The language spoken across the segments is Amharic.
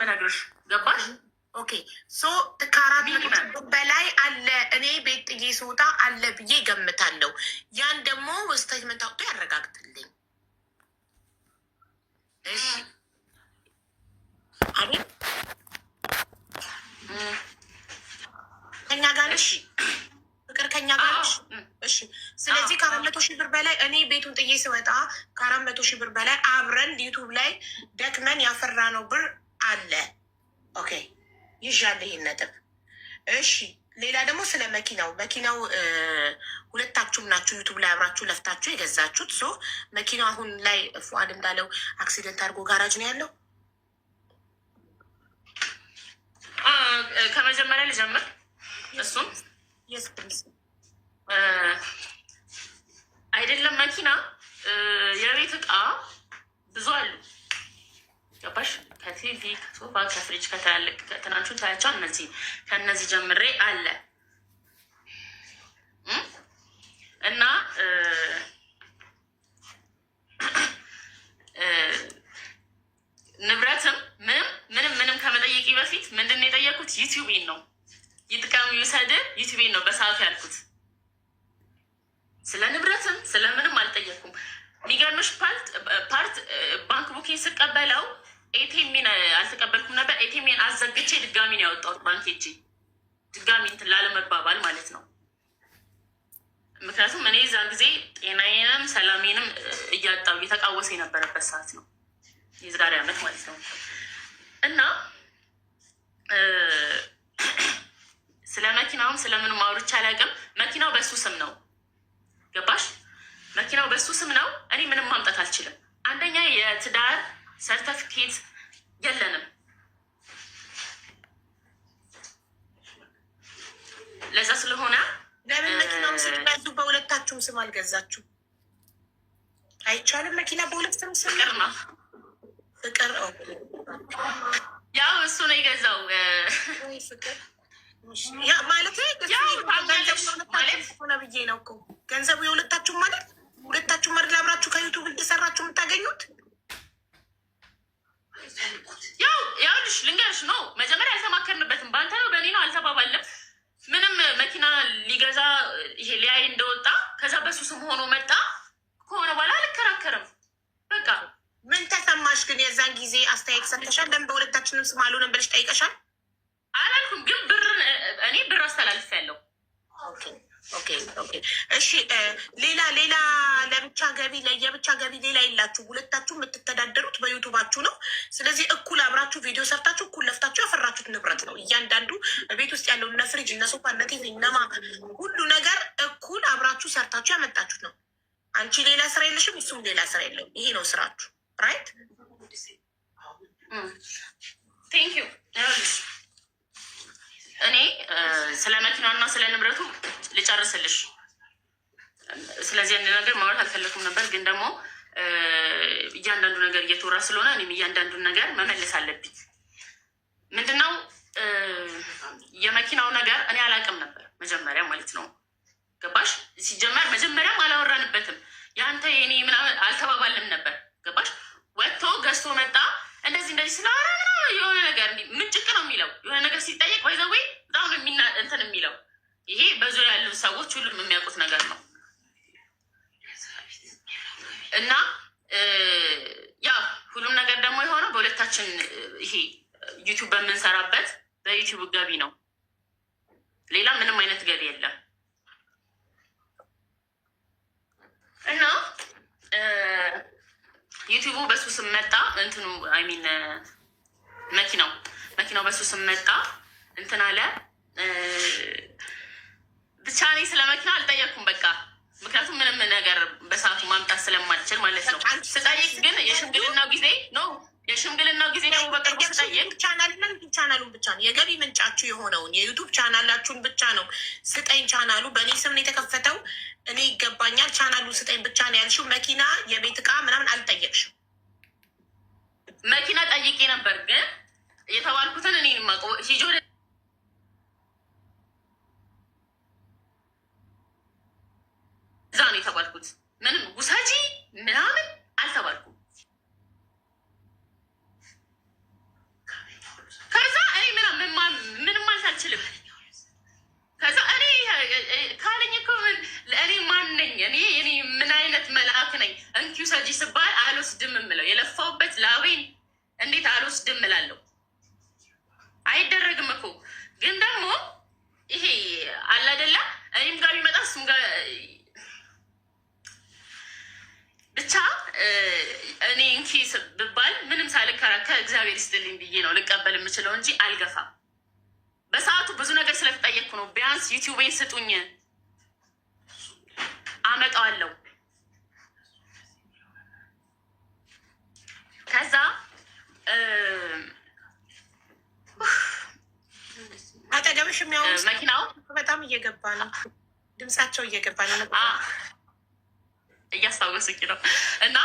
የምነግርሽ። ገባሽ? ኦኬ ሶ ከአራት መቶ በላይ አለ። እኔ ቤት ጥዬ ስወጣ አለ ብዬ ገምታለሁ። ያን ደግሞ ስቴትመንት አውጥቶ ያረጋግጥልኝ። እሺ አቤት ከኛ ጋር ነሽ ፍቅር፣ ከኛ ጋር ነሽ። እሺ ስለዚህ ከ400,000 ብር በላይ እኔ ቤቱን ጥዬ ስወጣ ከ400,000 ብር በላይ አብረን ዩቱብ ላይ ደክመን ያፈራነው ብር አለ። ኦኬ ይዣለሁ ይሄን ነጥብ። እሺ ሌላ ደግሞ ስለ መኪናው ሁለታችሁም ናችሁ ዩቱብ ላይ አብራችሁ ለፍታችሁ የገዛችሁት። ሶ መኪናው አሁን ላይ ፉአድ እንዳለው አክሲደንት አድርጎ ጋራጅ ነው ያለው። ከመጀመሪያ ልጀምር። እሱም አይደለም መኪና፣ የቤት እቃ ብዙ አሉ። ገባሽ? ከቲቪ፣ ከሶፋ፣ ከፍሪጅ፣ ከትላልቅ ከትናንሹን ታያቸው። እነዚህ ከእነዚህ ጀምሬ አለ እና ንብረትም ምንም ከመጠየቂ በፊት ምንድን ነው የጠየኩት? ዩቲዩቤን ነው ይጥቀም ይውሰድ ዩቲዩቤን ነው በሰዓቱ ያልኩት። ስለ ንብረትም ስለምንም አልጠየኩም። የሚገርምሽ ፓርት ባንክ ቡኪንግ ስቀበለው ኤቲኤምን አልተቀበልኩም ነበር። ኤቲኤምን አዘግቼ ድጋሚ ነው ያወጣሁት። ባንክ ሄጄ ድጋሚ እንትን ላለመባባል ማለት ነው። ምክንያቱም እኔ እዛ ጊዜ ጤናዬንም ሰላሜንም እያጣው እየተቃወሰ የነበረበት ሰዓት ነው፣ የዛሬ ዓመት ማለት ነው። እና ስለ መኪናውም ስለምንም አውርቼ አላውቅም። መኪናው በሱ ስም ነው። ገባሽ? መኪናው በሱ ስም ነው። እኔ ምንም ማምጣት አልችልም። አንደኛ የትዳር ሰርተፊኬት የለንም። ለዛ ስለሆነ ለምን መኪናውን ስትገዙ በሁለታችሁም ስም አልገዛችሁ? አይቻልም። መኪና በሁለት ስም ፍቅር ነው። ፍቅር ያው እሱ ነው የገዛው። ፍቅር ማለት ሆነ ብዬ ነው እኮ ገንዘቡ የሁለታችሁም ማለት ሁለታችሁም መርድ አብራችሁ ከዩቱብ እየሰራችሁ የምታገኙት። ያው ልሽ ልንገርሽ ነው መጀመሪያ አልተማከርንበትም። በአንተ ነው በእኔ ነው አልተባባለም። ምንም መኪና ሊገዛ ይሄ ሊያይ እንደወጣ ከዛ በሱ ስም ሆኖ መጣ ከሆነ በኋላ አልከራከርም። በቃ ምን ተሰማሽ ግን? የዛን ጊዜ አስተያየት ሰጥተሻል? ለምን በሁለታችንም ስም አልሆነም ብለሽ ጠይቀሻል? አላልኩም፣ ግን እኔ ብር አስተላልፍ ያለው። ኦኬ እሺ። ሌላ ለብቻ ገቢ ለየብቻ ገቢ ሌላ የላችሁ። ሁለታችሁ የምትተዳደሩት በዩቱባችሁ ነው። ስለዚህ እኩል አብራችሁ ቪዲዮ ሰርታችሁ እኩል ለፍታችሁ ያፈራችሁት ንብረት ነው። እያንዳንዱ ቤት ውስጥ ያለው እነ ፍሪጅ፣ እነ ሶፋ፣ እነ ቲቪ፣ እነማ ሁሉ ነገር እኩል አብራችሁ ሰርታችሁ ያመጣችሁት ነው። አንቺ ሌላ ስራ የለሽም፣ እሱም ሌላ ስራ የለም። ይሄ ነው ስራችሁ። ራይት? ቴንክ ዩ። እኔ ስለ መኪናና ስለ ንብረቱ ልጨርስልሽ። ስለዚህ አንድ ነገር ማውራት አልፈለኩም ነበር፣ ግን ደግሞ እያንዳንዱ ነገር እየተወራ ስለሆነ እኔም እያንዳንዱን ነገር መመለስ አለብኝ። ምንድነው የመኪናው ነገር እኔ አላውቅም ነበር መጀመሪያ ማለት ነው። ገባሽ? ሲጀመር መጀመሪያም አላወራንበትም። የአንተ የኔ ምናምን አልተባባልም ነበር። ገባሽ? ወጥቶ ገዝቶ መጣ። እንደዚህ ስለሆነ የሆነ ነገር ምንጭቅ ነው የሚለው የሆነ ነገር ሲጠየቅ ባይዘዌ በጣም እንትን የሚለው ይሄ በዙሪያ ያሉ ሰዎች ሁሉም የሚያውቁት ነገር ነው። እና ያው ሁሉም ነገር ደግሞ የሆነው በሁለታችን ይሄ ዩቱብ በምንሰራበት በዩቱብ ገቢ ነው። ሌላ ምንም አይነት ገቢ የለም። እና ዩቱቡ በሱ ስም መጣ። እንትኑ አይሚን መኪናው በሱ ስም መጣ። እንትን አለ። ብቻ እኔ ስለ መኪና አልጠየቅኩም። በቃ ምክንያቱም ምንም ነገር በሰዓቱ ማምጣት ስለማልችል ማለት ነው። ስጠይቅ ግን የሽምግልናው ጊዜ ነው። የሽምግልናው ጊዜ ደግሞ በቅርቡ ስጠይቅ ቻናሉን ብቻ ነው የገቢ ምንጫችሁ የሆነውን የዩቱብ ቻናላችሁን ብቻ ነው ስጠኝ። ቻናሉ በእኔ ስም ነው የተከፈተው፣ እኔ ይገባኛል፣ ቻናሉ ስጠኝ ብቻ ነው ያልሽው። መኪና፣ የቤት ዕቃ ምናምን አልጠየቅሽም። መኪና ጠይቄ ነበር፣ ግን የተባልኩትን እኔ ማቆ ሂጆ እዛ ነው የተባልኩት። ምንም ውሳጂ ምናምን አልተባልኩም። አልችልም። ከዛ እኔ ካለኝ እኮ እኔ ማን ነኝ? እኔ ምን አይነት መልአክ ነኝ? እንኪው ሰጂ ስባል አልወስድም የምለው የለፋውበት ላቤን እንዴት አልወስድም እላለሁ? አይደረግም እኮ ግን ደግሞ ይሄ አለ አይደለ? እኔም ጋር ቢመጣ እሱም ጋር ብቻ እኔ እንኪ ብባል ምንም ሳልከራከር እግዚአብሔር ይስጥልኝ ብዬ ነው ልቀበል የምችለው እንጂ አልገፋም። በሰዓቱ ብዙ ነገር ስለተጠየቅኩ ነው። ቢያንስ ዩቲዩቤን ስጡኝ አመጣዋለሁ። ከዛ አጠገብሽ የሚያው መኪናው በጣም እየገባ ነው፣ ድምጻቸው እየገባ ነው። እያስታወስኪ ነው እና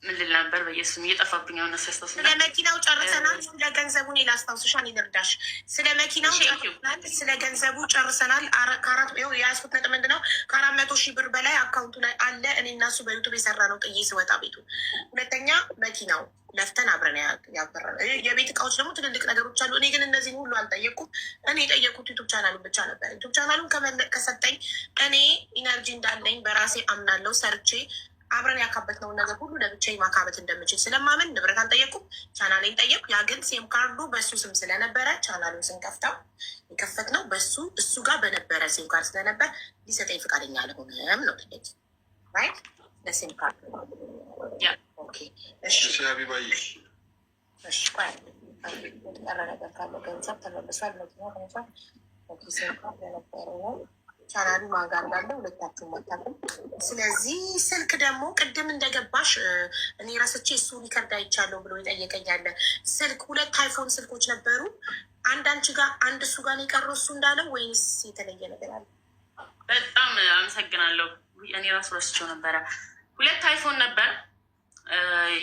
ምን ልል ነበር? በየሱም እየጠፋብኝ ሆነ። ሲያስታውስ ስለ መኪናው ጨርሰናል። ስለ ገንዘቡ እኔ ላስታውስሻል፣ ይደርዳሽ። ስለ መኪናው ጨርሰናል፣ ስለ ገንዘቡ ጨርሰናል። ከአራት የያዝኩት ነጥብ ምንድን ነው? ከ400,000 ብር በላይ አካውንቱ ላይ አለ። እኔ እና እሱ በዩቱብ የሰራ ነው ጥዬ ስወጣ ቤቱ። ሁለተኛ መኪናው ለፍተን አብረን ያበራል። የቤት እቃዎች ደግሞ ትልልቅ ነገሮች አሉ። እኔ ግን እነዚህን ሁሉ አልጠየቅኩም። እኔ የጠየቅኩት ዩቱብ ቻናሉን ብቻ ነበር። ዩቱብ ቻናሉን ከሰጠኝ እኔ ኢነርጂ እንዳለኝ በራሴ አምናለው። ሰርቼ አብረን ያካበትነውን ነገር ሁሉ ለብቻ ማካበት እንደምችል ስለማመን ንብረት አልጠየቅኩም። ቻናሌን ጠየቅኩ። ያ ግን ሴም ካርዱ በእሱ ስም ስለነበረ ቻናሉን ስንከፍተው የከፈትነው በሱ እሱ ጋር በነበረ ሴም ካርድ ስለነበር ሊሰጠኝ ፈቃደኛ አልሆነም ነው ጥያቄ። ራይት ለሴም ካርድ ሀቢባዬ የተቀረ ነገር ካለ ገንዘብ ተመልሷል። መኪና ተመልሷል። ሴም ካርድ የነበረው ነው። ቻናሉ ማጋ እንዳለ ሁለታችሁ ማታለም። ስለዚህ ስልክ ደግሞ ቅድም እንደገባሽ እኔ ራስቼ እሱ ሪከርድ አይቻለሁ ብሎ ይጠየቀኛለ። ስልክ 2 አይፎን ስልኮች ነበሩ። አንድ አንቺ ጋር አንድ እሱ ጋር የቀረው እሱ እንዳለው ወይንስ የተለየ ነገር አለ? በጣም አመሰግናለሁ። እኔ ራሱ ረስቼው ነበረ። 2 አይፎን ነበር።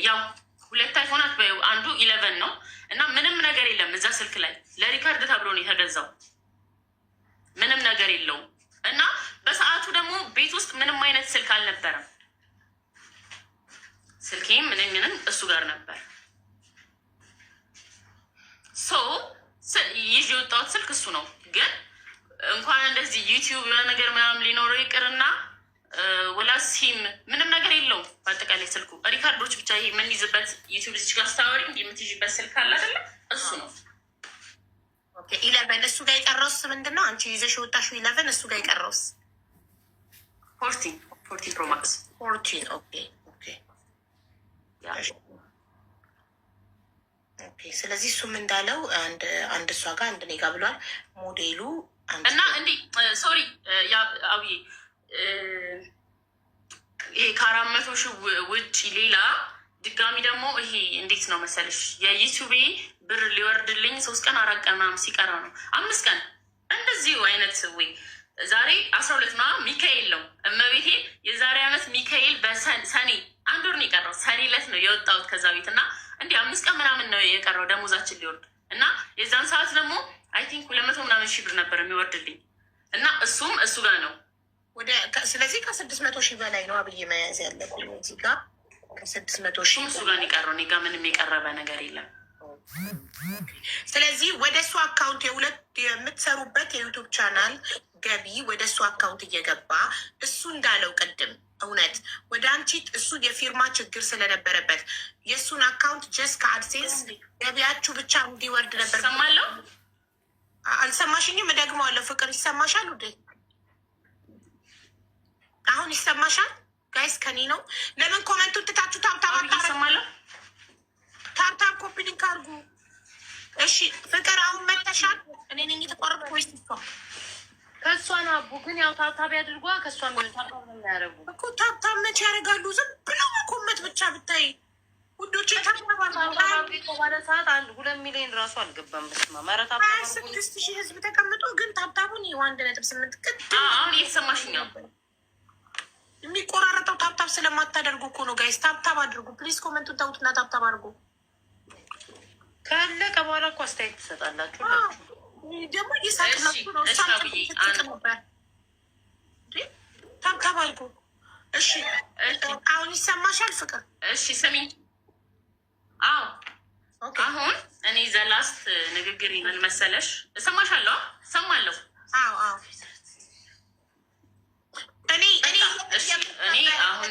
ያው 2 አይፎናት አንዱ 11 ነው እና ምንም ነገር የለም እዛ ስልክ ላይ ለሪከርድ ተብሎ ነው የተገዛው። ምንም ነገር የለውም። እና በሰዓቱ ደግሞ ቤት ውስጥ ምንም አይነት ስልክ አልነበረም። ስልኬም ምንም እሱ ጋር ነበር። ይዤ የወጣሁት ስልክ እሱ ነው። ግን እንኳን እንደዚህ ዩቲዩብ የሆነ ነገር ምናምን ሊኖረው ይቅርና ወላ ሲም ምንም ነገር የለውም። በአጠቃላይ ስልኩ ሪካርዶች ብቻ ይሄ የምንይዝበት ዩቲዩብ ዚች ጋር ስታወሪ የምትይዥበት ስልክ አለ አይደለ? እሱ ነው። 11 እሱ ጋር የቀረውስ ምንድን ነው? አንቺ ይዘሽ የወጣሽው 11 እሱ ጋር የቀረውስ 14 ፕሮ ማክስ 14 ስለዚህ እሱም እንዳለው አንድ እሷ ጋር አንድ እኔ ጋር ብሏል። ሞዴሉ እና እንዲህ ሶሪ አብዬ ይሄ ከ400,000 ውጭ ሌላ ድጋሚ ደግሞ ይሄ እንዴት ነው መሰለሽ የዩቲዩቤ ብር ሊወርድልኝ 3 ቀን 4 ቀን ምናምን ሲቀረው ነው 5 ቀን እንደዚሁ አይነት ወይ ዛሬ 12 ነው ሚካኤል ነው እመቤቴ የዛሬ ዓመት ሚካኤል በሰኔ 1 ወር ነው የቀረው። ሰኔ ዕለት ነው የወጣሁት ከዛ ቤት እና እንዲህ 5 ቀን ምናምን ነው የቀረው ደሞዛችን ሊወርድ እና የዛን ሰዓት ደግሞ አይ ቲንክ 200 ምናምን ሺህ ብር ነበር የሚወርድልኝ እና እሱም እሱ ጋር ነው ስለዚህ ከ600,000 በላይ ነው አብዬ መያዝ ያለብኝ እዚህ ጋር ከ600,000 እሱ ጋር የቀረው እኔ ጋር ምንም የቀረበ ነገር የለም። ስለዚህ ወደ እሱ አካውንት የምትሰሩበት የዩቱብ ቻናል ገቢ ወደ እሱ አካውንት እየገባ እሱ እንዳለው ቅድም እውነት ወደ አንቺ እሱ የፊርማ ችግር ስለነበረበት የእሱን አካውንት ጀስት ከአድሴንስ ገቢያችሁ ብቻ እንዲወርድ ነበር። ሰማለሁ። አልሰማሽኝም? እደግመዋለሁ። ፍቅር ይሰማሻል ውዴ? አሁን ይሰማሻል? ጋይስ ከኔ ነው። ለምን ኮመንቱን ትታችሁ ሰማለሁ። ታብታብ ኮፒ ሊንክ አድርጉ። እሺ ፍቅር አሁን መተሻል። እኔ ነኝ የተቆረጥኩ ወይስ እሷ? ከእሷ ነው አቡ። ግን ያው ታብታብ ያድርጓ። ከእሷ ታብታብ ነው የሚያደርጉ እኮ። ታብታብ መቼ ያደርጋሉ? ዝም ብሎ መኮመት ብቻ ብታይ ውዶች። ባለ ሰዓት 2 ሚሊዮን ራሱ አልገባም። በስማ መረታ 26,000 ህዝብ ተቀምጦ ግን ታብታቡን 1.8 አሁን እየተሰማሽኝ ነው። የሚቆራረጠው ታብታብ ስለማታደርጉ እኮ ነው ጋይስ። ታብታብ አድርጉ ፕሊዝ። ኮመንቱን ተውትና ታብታብ አድርጉ። ካለቀ በኋላ እኮ አስተያየት ትሰጣላችሁ። ደግሞ እየሳቅናችሁ ነው። ነበር ታብታብ አድርጉ። እሺ አሁን ይሰማሻል ፍቅር? እሺ ስሚኝ። አዎ አሁን እኔ ዘላስት ንግግር ምን መሰለሽ? እሰማሻለሁ፣ እሰማለሁ። አዎ አዎ። እኔ አሁን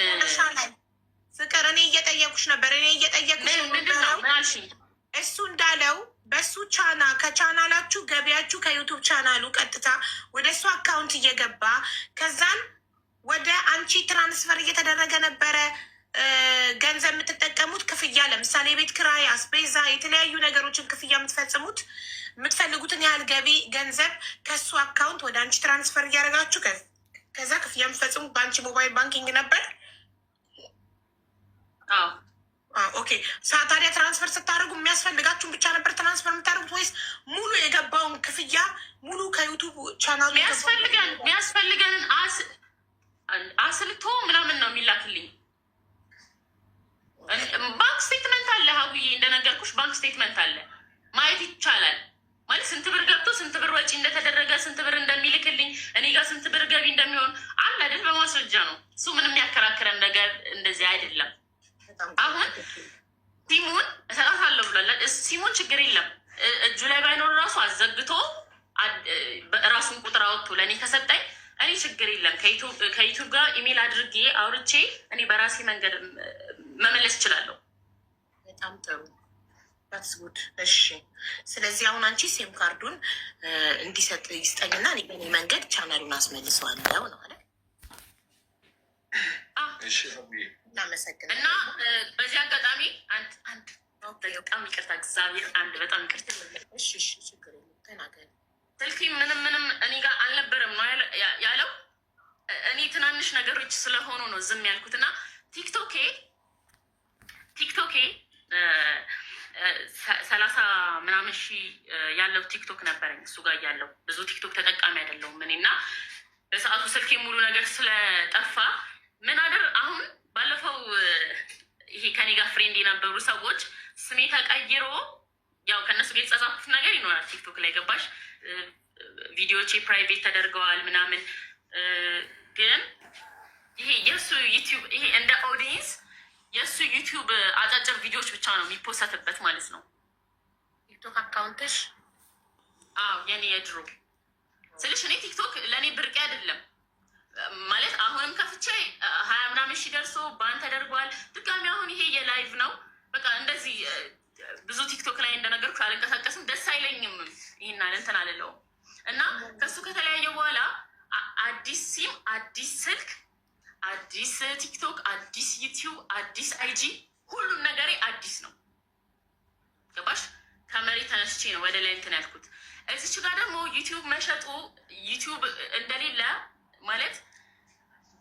ፍቅር እኔ እየጠየኩሽ ነበር። ምንድን ነው ምን አልሽኝ? እሱ እንዳለው በሱ ከቻናላችሁ ገቢያችሁ ከዩቱብ ቻናሉ ቀጥታ ወደ እሱ አካውንት እየገባ ከዛን ወደ አንቺ ትራንስፈር እየተደረገ ነበረ ገንዘብ የምትጠቀሙት ክፍያ፣ ለምሳሌ ቤት ክራይ፣ አስቤዛ፣ የተለያዩ ነገሮችን ክፍያ የምትፈጽሙት የምትፈልጉትን ያህል ገቢ ገንዘብ ከሱ አካውንት ወደ አንቺ ትራንስፈር እያደረጋችሁ ከዛ ክፍያ የምትፈጽሙት በአንቺ ሞባይል ባንኪንግ ነበር። ኦኬ። ታዲያ ትራንስፈር ስታደርጉ የሚያስፈልጋችሁን ብቻ ነበር ትራንስፈር የምታደርጉት ወይስ ሙሉ የገባውን ክፍያ ሙሉ ከዩቱብ ቻናሉ የሚያስፈልገንን አስልቶ ምናምን ነው የሚላክልኝ? ባንክ ስቴትመንት አለ ሀቡዬ፣ እንደነገርኩሽ ባንክ ስቴትመንት አለ፣ ማየት ይቻላል። ማለት ስንት ብር ገብቶ ስንት ብር ወጪ እንደተደረገ ስንት ብር እንደሚልክልኝ እኔ ጋር ስንት ብር ገቢ እንደሚሆን አለ አይደል? በማስረጃ ነው እሱ። ምንም የሚያከራክረን ነገር እንደዚህ አይደለም። አሁን ሲሙን እሰጣታለሁ ብሏል። ሲሙን ችግር የለም እጁ ላይ ባይኖር ራሱ አዘግቶ ራሱን ቁጥር አወጥቶ ለእኔ ከሰጠኝ እኔ ችግር የለም። ከዩቱብ ጋር ኢሜል አድርጌ አውርቼ እኔ በራሴ መንገድ መመለስ እችላለሁ። በጣም ጥሩ ታትስ ጉድ። እሺ፣ ስለዚህ አሁን አንቺ ሴም ካርዱን እንዲሰጥ ይስጠኝና እኔ በእኔ መንገድ ቻናሉን አስመልሰዋለሁ ነው አለ። እናመሰግናለን። እና በዚህ አጋጣሚ አንድ በጣም ይቅርታ፣ እግዚአብሔር አንድ በጣም ይቅርታ። እሺ፣ ችግር የለም ተናገሪ። ስልኪ ምንም እኔ ጋር አልነበረም ነው ያለው። እኔ ትናንሽ ነገሮች ስለሆኑ ነው ዝም ያልኩት። እና ቲክቶኬ 30 ምናምን ሺህ ያለው ቲክቶክ ነበረኝ። እሱ ጋር ያለው ብዙ ቲክቶክ ተጠቃሚ አይደለሁም እኔ። እና በሰዓቱ ስልኬ ሙሉ ነገር ስለጠፋ ምን አሁን ባለፈው ይሄ ከኔ ጋር ፍሬንድ የነበሩ ሰዎች ስሜ ተቀይሮ ያው ከእነሱ ጋር የተጻጻፉት ነገር ይኖራል ቲክቶክ ላይ ገባሽ? ቪዲዮቼ ፕራይቬት ተደርገዋል ምናምን። ግን ይሄ የእሱ ዩቲዩብ ይሄ እንደ ኦዲየንስ የእሱ ዩቲዩብ አጫጭር ቪዲዮዎች ብቻ ነው የሚፖሰትበት ማለት ነው ቲክቶክ አካውንትሽ። አዎ የኔ የድሮ ስልሽ እኔ ቲክቶክ ለእኔ ብርቄ አይደለም ማለት አሁንም ከፍቼ 20 ምናምን ሺህ ደርሶ ባን ተደርጓል። ድጋሚ አሁን ይሄ የላይቭ ነው በቃ እንደዚህ ብዙ ቲክቶክ ላይ እንደነገርኩሽ አልንቀሳቀስም፣ ደስ አይለኝም። ይህን እንትን አልለውም። እና ከሱ ከተለያየ በኋላ አዲስ ሲም፣ አዲስ ስልክ፣ አዲስ ቲክቶክ፣ አዲስ ዩቲዩብ፣ አዲስ አይጂ፣ ሁሉም ነገሬ አዲስ ነው። ገባሽ? ከመሬት ተነስቼ ነው ወደ ላይ እንትን ያልኩት። እዚች ጋር ደግሞ ዩቲዩብ መሸጡ ዩቲዩብ እንደሌለ ማለት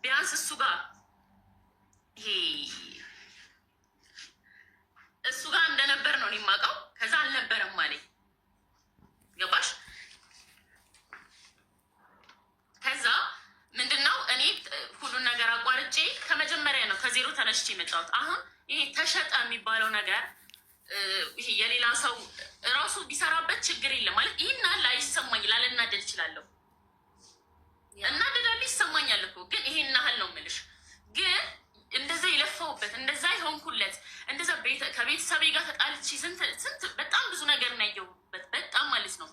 ቢያንስ እሱ ጋር ይሄ እሱ ጋር እንደነበር ነው የማውቀው። ከዛ አልነበረም ማለት ገባሽ? ከዛ ምንድነው እኔ ሁሉን ነገር አቋርጬ ከመጀመሪያ ነው ከዜሮ ተነስቼ የመጣሁት። አሁን ይሄ ተሸጠ የሚባለው ነገር ይሄ የሌላ ሰው እራሱ ቢሰራበት ችግር የለም ማለት ይህና ላይ ይሰማኝ ላለናደድ እችላለሁ። እናደዳለሁ፣ ይሰማኛል እኮ ግን ይሄን ያህል ነው የምልሽ። ግን እንደዛ የለፋውበት እንደዛ የሆንኩለት እንደዛ ከቤተሰቤ ጋር ተጣልቼ ስንት በጣም ብዙ ነገር ነው ያየሁበት። በጣም ማለት ነው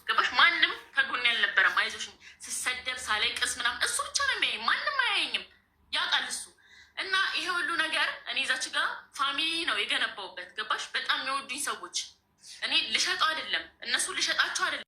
ገባሽ? ማንም ከጎን ያልነበረም አይዞሽ ስሰደብ ሳለቅስ ምናምን እሱ ብቻ ነው የሚያየኝ፣ ማንም አያየኝም። ያውቃል እሱ። እና ይሄ ሁሉ ነገር እኔ እዛች ጋር ፋሚሊ ነው የገነባውበት። ገባሽ? በጣም የሚወዱኝ ሰዎች እኔ ልሸጠው አይደለም